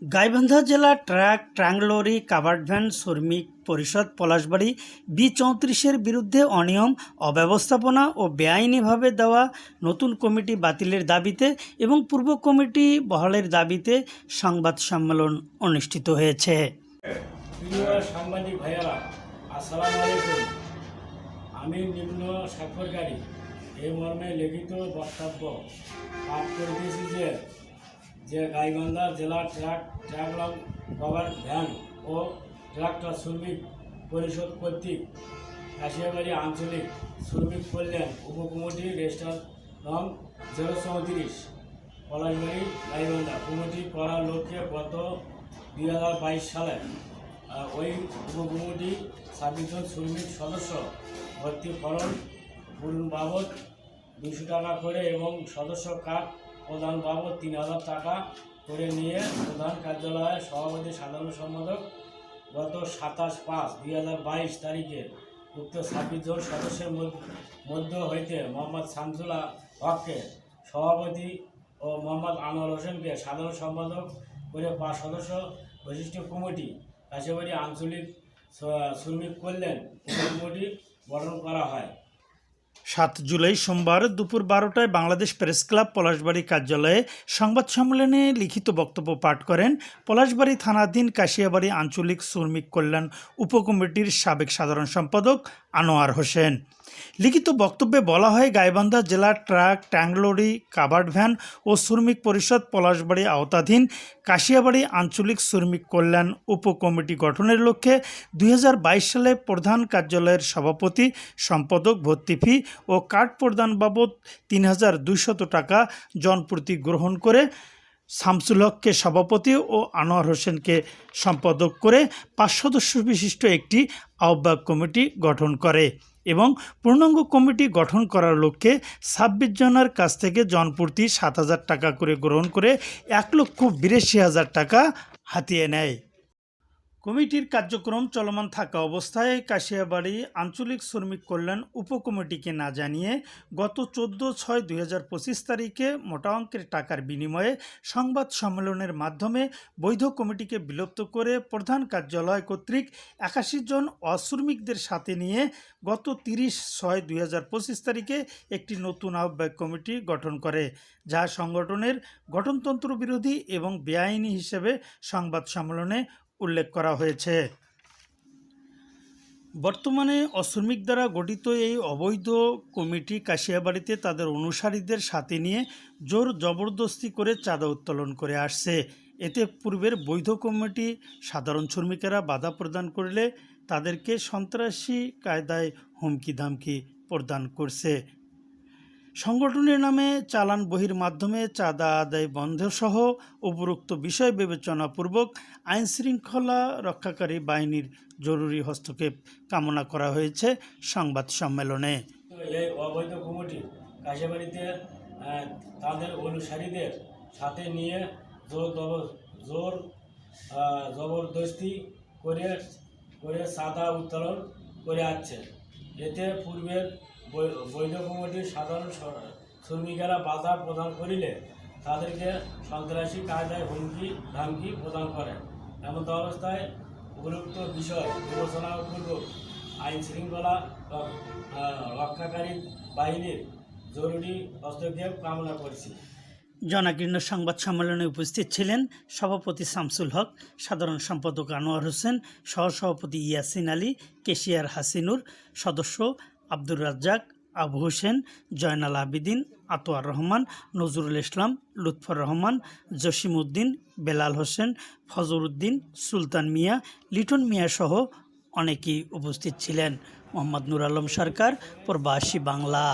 গাইবান্ধা জেলা truck ট্রাঙ্গলরি covered van শ্রমিক পরিষদ পলাশবাড়ি B34-এর বিরুদ্ধে অনিয়ম অব্যবস্থাপনা ও বেআইনিভাবে দেওয়া নতুন কমিটি বাতিলের দাবিতে এবং পূর্ব কমিটি বহালের দাবিতে সংবাদ সম্মেলন অনুষ্ঠিত হয়েছে। প্রিয় সাংবাদিক ভাইয়েরা, আসসালামু আলাইকুম। আমি নিম্ন স্বাক্ষরকারী এই মর্মে লিখিত বক্তব্য পাঠ করিতেছি যে গাইবান্ধা জেলা ট্রাক কাভার্ড ভ্যান ও ট্রাক্টর শ্রমিক পরিষদ কর্তৃক কাশিয়াবাড়ি আঞ্চলিক শ্রমিক কল্যাণ উপকমিটি রেজিস্টার নং 034 পলাশবাড়ি গাইবান্ধা কমিটি করার লক্ষ্যে গত 2022 সালে ওই উপকমিটি 26 জন শ্রমিক সদস্য ভর্তিকরণ পূরণ বাবদ 200 টাকা করে এবং সদস্য কার্ড প্রদান বাবদ 3000 টাকা করে নিয়ে প্রধান কার্যালয়ের সভাপতি সাধারণ সম্পাদক গত 27/5/2022 তারিখে উক্ত 26 জন সদস্যের মধ্য হইতে মোহাম্মদ শামসুল হককে সভাপতি ও মোহাম্মদ আনোয়ার হোসেনকে সাধারণ সম্পাদক করে 5 সদস্য বিশিষ্ট কমিটি কাশিয়াবাড়ি আঞ্চলিক শ্রমিক কল্যাণ কমিটি গঠন করা হয়। 7 জুলাই সোমবার দুপুর 12টায় বাংলাদেশ প্রেস ক্লাব পলাশবাড়ি কার্যালয়ে সংবাদ সম্মেলনে লিখিত বক্তব্য পাঠ করেন পলাশবাড়ি থানাধীন কাশিয়াবাড়ি আঞ্চলিক শ্রমিক কল্যাণ উপকমিটির সাবেক সাধারণ সম্পাদক আনোয়ার হোসেন। লিখিত বক্তব্যে বলা হয়, গাইবান্ধা জেলা ট্রাক ট্রাঙ্গলরি কাভার্ড ভ্যান ও শ্রমিক পরিষদ পলাশবাড়ি আওতাধীন কাশিয়াবাড়ি আঞ্চলিক শ্রমিক কল্যাণ উপকমিটি গঠনের লক্ষ্যে 2022 সালে প্রধান কার্যালয়ের সভাপতি সম্পাদক ভর্তি ফি ও কার্ড প্রদান বাবদ 3200 টাকা জনপ্রতি গ্রহণ করে শামসুল হককে সভাপতি ও আনোয়ার হোসেনকে সম্পাদক করে 5 সদস্য বিশিষ্ট একটি আহ্বায়ক কমিটি গঠন করে এবং পূর্ণাঙ্গ কমিটি গঠন করার লক্ষ্যে 26 জনের কাছ থেকে জনপ্রতি 7000 টাকা করে গ্রহণ করে 1,82,000 টাকা হাতিয়ে নেয়। কমিটির কার্যক্রম চলমান থাকা অবস্থায় কাশিয়াবাড়ি আঞ্চলিক শ্রমিক কল্যাণ উপকমিটিকে না জানিয়ে গত 14/6/2025 তারিখে মোটা অঙ্কের টাকার বিনিময়ে সংবাদ সম্মেলনের মাধ্যমে বৈধ কমিটিকে বিলুপ্ত করে প্রধান কার্যালয় কর্তৃক 81 জন অশ্রমিকদের সাথে নিয়ে গত 30/6/2025 তারিখে একটি নতুন আহ্বায়ক কমিটি গঠন করে, যা সংগঠনের গঠনতন্ত্র বিরোধী এবং বেআইনি হিসেবে সংবাদ সম্মেলনে উল্লেখ করা হয়েছে। বর্তমানে অশ্রমিক দ্বারা গঠিত এই অবৈধ কমিটি কাশিয়াবাড়িতে তাদের অনুসারীদের সাথে নিয়ে জোর জবরদস্তি করে চাঁদা উত্তোলন করে আসছে। এতে পূর্বের বৈধ কমিটি সাধারণ শ্রমিকেরা বাধা প্রদান করলে তাদেরকে সন্ত্রাসী কায়দায় হুমকি ধামকি প্রদান করছে। সংগঠনের নামে চালান বহির মাধ্যমে চাঁদা আদায় বন্ধসহ উপরোক্ত বিষয় বিবেচনাপূর্বক আইনশৃঙ্খলা রক্ষাকারী বাহিনীর জরুরি হস্তক্ষেপ কামনা করা হয়েছে সংবাদ সম্মেলনে। এই অবৈধ কমিটি কাশিয়াবাড়িতে তাদের অনুসারীদের সাথে নিয়ে জোর জবরদস্তি করে চাঁদা উত্তোলন করে আসছে। এতে পূর্বের বৈধ কমিটির সাধারণ শ্রমিকেরা বাধা প্রদান করিলে তাদেরকে সন্ত্রাসী কায়দায় হুমকি ধামকি প্রদান করে। এমন অবস্থায় উপযুক্ত বিষয় বিবেচনাপূর্বক আইন শৃঙ্খলা রক্ষাকারী বাহিনীর জরুরি হস্তক্ষেপ কামনা করছি। জনাকীর্ণ সংবাদ সম্মেলনে উপস্থিত ছিলেন সভাপতি শামসুল হক, সাধারণ সম্পাদক আনোয়ার হোসেন, সহসভাপতি ইয়াসিন আলী, কেশিয়ার হাসিনুর, সদস্য আব্দুর রাজ্জাক, আবু হোসেন, জয়নাল আবিদিন, আতোয়ার রহমান, নজরুল ইসলাম, লুৎফর রহমান, জসিম উদ্দিন, বেলাল হোসেন, ফজর উদ্দিন, সুলতান মিয়া, লিটন মিয়া সহ অনেকেই উপস্থিত ছিলেন। মোহাম্মদ নুর আলম সরকার, প্রবাসী বাংলা।